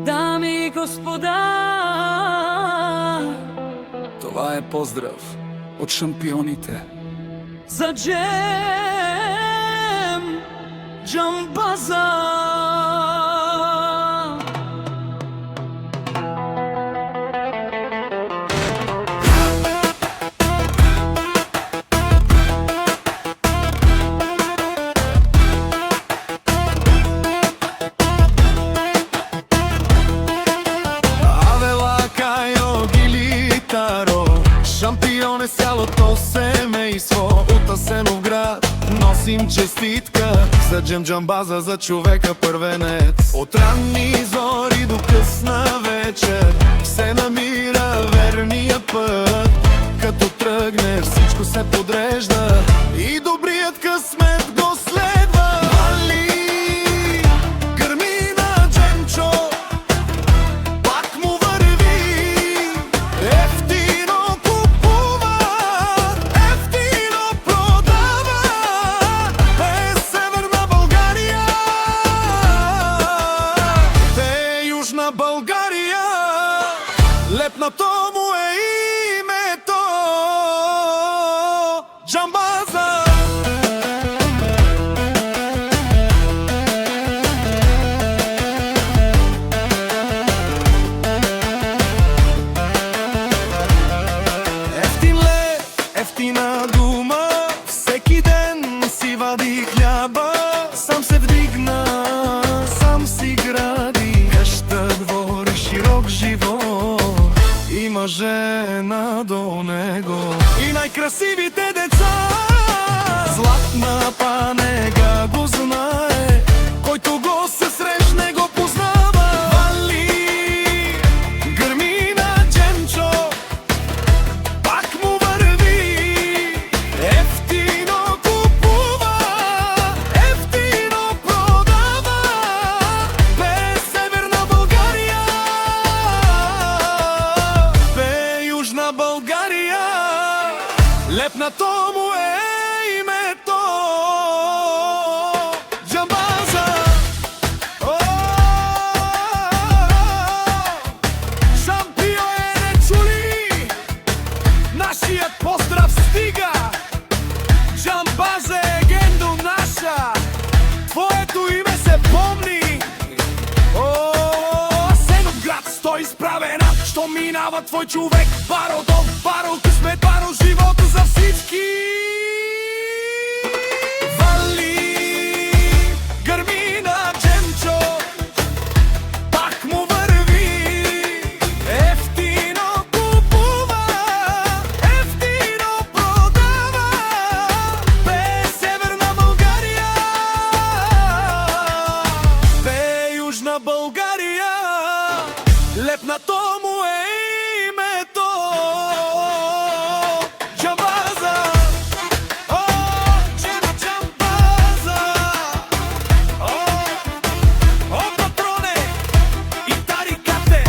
Дами и господа, Това е поздрав от шампионите. за Джем Джамбаза. Шампион е цялото семейство от Асеновград. Носим честитка за Джем Джамбаза, за човека първенец. От ранни зори до късна вечер се намира верния път. Като тръгне всичко се подрежда и добрият късмет го следва. Вали, гърми на Джемчо, пак му върви. Ефтино купува, ефтино продава. Е Северна България, е Южна България. Лепнато му е името Джамбаза. Ефтин лев, ефтина дума, всеки ден си вади хляба. Сам се вдигна, сам си гради къща, двор, широк живот. Има жена до него и най-красивите деца. Златна панега го знае, който го се срещне го познава. Вали, гърми на Джемчо, пак му върви. Ефтино купува, ефтино продава. Бе Северна България, бе Южна България. Лепнато му е името Джамбаза. Шампионе, чули? Нашият поздрав стига. Джамбаза е легендо наша, твоето име се помни. Асеновград стой изправен, що минава твой човек. Баро дом, баро късмет, баро живота за всички. Вали, гърми на Джемчо, пак му върви. Ефтино купува, ефтино продава. Бе Северна България, бе Южна България. Лепнато му е името Джамбаза. О, Джем Джамбаза. О, патроне и тарикате.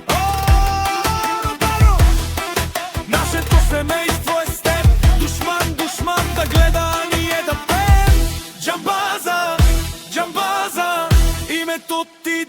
О, Баро, нашето семейство е с теб. Душман, душман да гледа, ние да пеем. Джамбаза, Джамбаза, името ти